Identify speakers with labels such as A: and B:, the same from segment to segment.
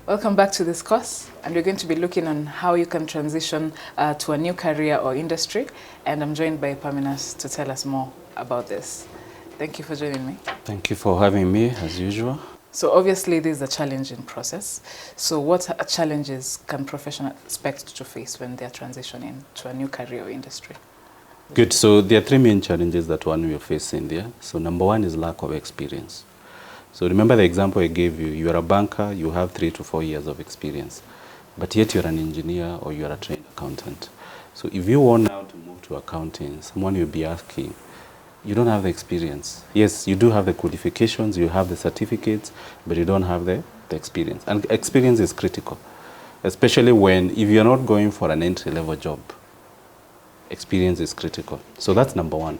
A: Welcome back to this course, and we're going to be looking on how you can transition to a new career or industry, and I'm joined by Paminas to tell us more about this. Thank you for joining me.
B: Thank you for having me, as usual.
A: So obviously this is a challenging process. So what challenges can professionals expect to face when they're transitioning to a new career or industry?
B: Good, so there are three main challenges that one will face in there. So number one is lack of experience. So remember the example I gave you. You are a banker, you have 3 to 4 years of experience, but yet you're an engineer or you're a trained accountant. So if you want now to move to accounting, someone will be asking, you don't have the experience. Yes, you do have the qualifications, you have the certificates, but you don't have the experience. And experience is critical, especially if you're not going for an entry-level job. Experience is critical. So that's number one.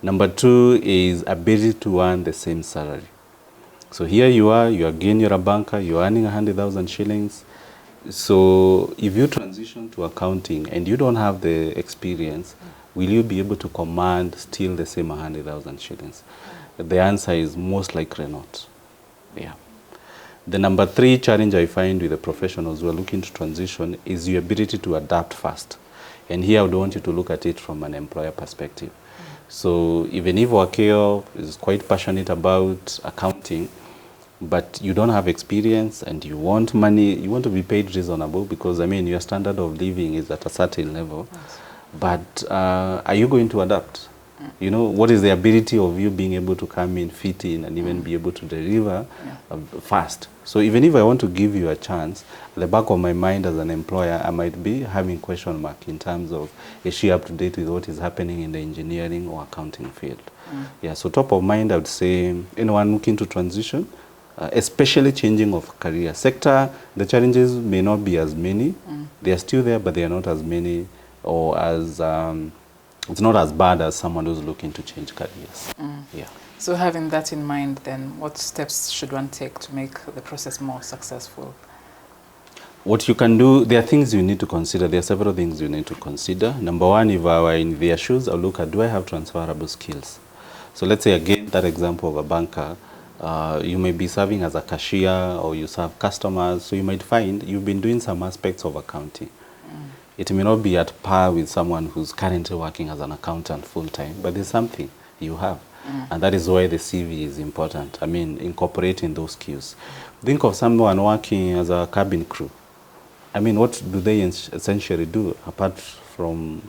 B: Number two is ability to earn the same salary. So here you are again, you're a banker, you're earning 100,000 shillings. So if you transition to accounting and you don't have the experience, will you be able to command still the same 100,000 shillings? The answer is most likely not. Yeah. The number three challenge I find with the professionals who are looking to transition is your ability to adapt fast. And here I would want you to look at it from an employer perspective. So even if Wakeo is quite passionate about accounting, but you don't have experience and you want money, you want to be paid reasonable because, I mean, your standard of living is at a certain level. Yes. But are you going to adapt? You know, what is the ability of you being able to come in, fit in, and even be able to deliver fast? So even if I want to give you a chance, at the back of my mind as an employer, I might be having question mark in terms of, is she up to date with what is happening in the engineering or accounting field? Yeah, so top of mind, I would say anyone looking to transition, especially changing of career sector, the challenges may not be as many. They are still there, but they are not as many or as... it's not as bad as someone who's looking to change careers. Yeah.
A: So having that in mind, then what steps should one take to make the process more successful?
B: What you can do, there are things you need to consider. There are several things you need to consider. Number one, if I were in their shoes, I'll look at, do I have transferable skills? So let's say, again, that example of a banker, you may be serving as a cashier or you serve customers, so you might find you've been doing some aspects of accounting. It may not be at par with someone who's currently working as an accountant full-time, but there's something you have. And that is why the CV is important. I mean, incorporating those skills. Think of someone working as a cabin crew. I mean, what do they essentially do apart from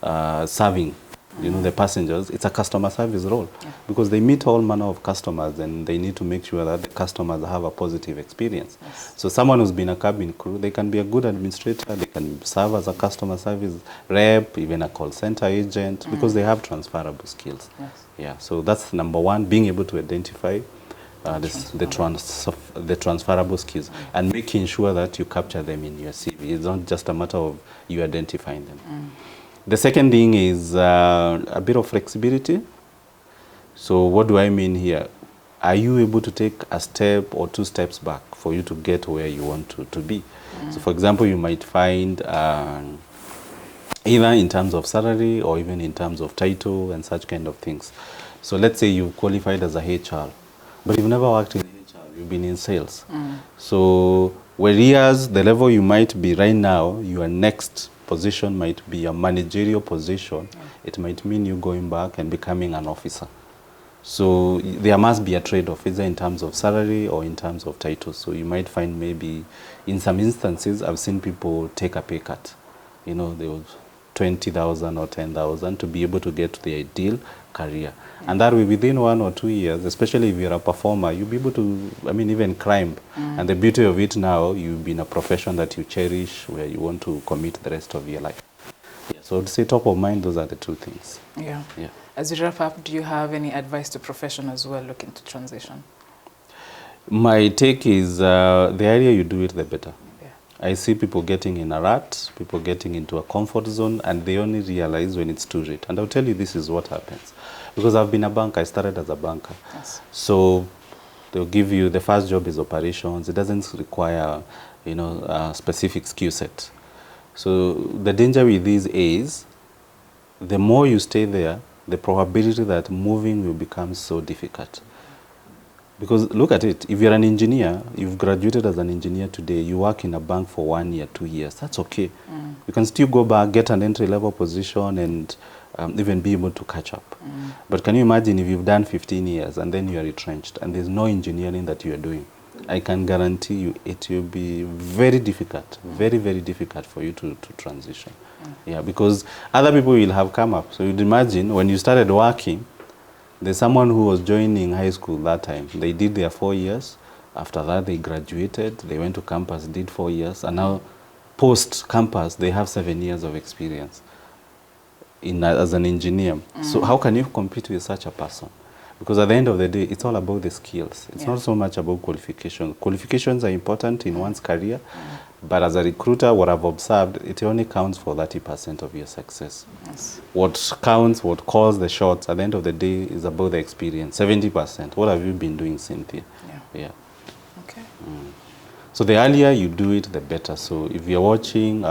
B: serving the passengers? It's a customer service role because they meet all manner of customers and they need to make sure that the customers have a positive experience. So someone who's been a cabin crew, they can be a good administrator, they can serve as a customer service rep, even a call center agent, because they have transferable skills. Yeah, so that's number one, being able to identify the transferable skills and making sure that you capture them in your CV. It's not just a matter of you identifying them. The second thing is a bit of flexibility. So what do I mean here? Are you able to take a step or 2 steps back for you to get where you want to be? So for example, you might find either in terms of salary or even in terms of title and such kind of things. So let's say you've qualified as a HR, but you've never worked in HR, you've been in sales. So whereas the level you might be right now, your next position might be a managerial position, it might mean you going back and becoming an officer. So there must be a trade-off, either in terms of salary or in terms of title. So you might find maybe in some instances, I've seen people take a pay cut. You know, they would 20,000 or 10,000 to be able to get to the ideal career. And that way, within 1 or 2 years, especially if you're a performer, you'll be able to, I mean, even climb. And the beauty of it now, you've been a profession that you cherish, where you want to commit the rest of your life. Yeah, so to say top of mind, those are the 2 things.
A: Yeah. As we wrap up, do you have any advice to professionals who are looking to transition?
B: My take is the earlier you do it, the better. I see people getting in a rut, people getting into a comfort zone, and they only realize when it's too late. And I'll tell you this is what happens. Because I've been a banker, I started as a banker. So they'll give you, the first job is operations. It doesn't require, a specific skill set. So the danger with these is, the more you stay there, the probability that moving will become so difficult. Because look at it, if you're an engineer, you've graduated as an engineer today, you work in a bank for 1 year, 2 years, that's okay. You can still go back, get an entry-level position, and even be able to catch up. But can you imagine if you've done 15 years and then you are retrenched and there's no engineering that you are doing? I can guarantee you it will be very difficult, very, very difficult for you to transition. Yeah, because other people will have come up. So you'd imagine when you started working, there's someone who was joining high school that time. They did their 4 years. After that, they graduated. They went to campus, did 4 years. And now, post-campus, they have 7 years of experience as an engineer. So how can you compete with such a person? Because at the end of the day, it's all about the skills. It's not so much about qualifications. Qualifications are important in one's career. But as a recruiter, what I've observed, it only counts for 30% of your success.
A: Yes.
B: What counts, what calls the shots at the end of the day is about the experience. 70%. What have you been doing, Cynthia? Yeah.
A: Okay.
B: So the earlier you do it, the better. So if you're watching,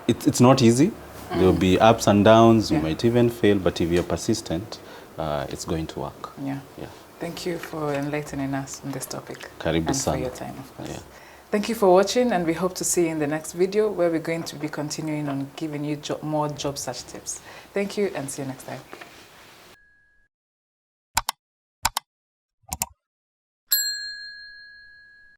B: it's not easy. There will be ups and downs. You might even fail. But if you're persistent, it's going to work.
A: Yeah. Thank you for enlightening us on this topic.
B: Karibu sana.
A: And for your time, of course.
B: Yeah.
A: Thank you for watching, and we hope to see you in the next video where we're going to be continuing on giving you more job search tips. Thank you, and see you next time.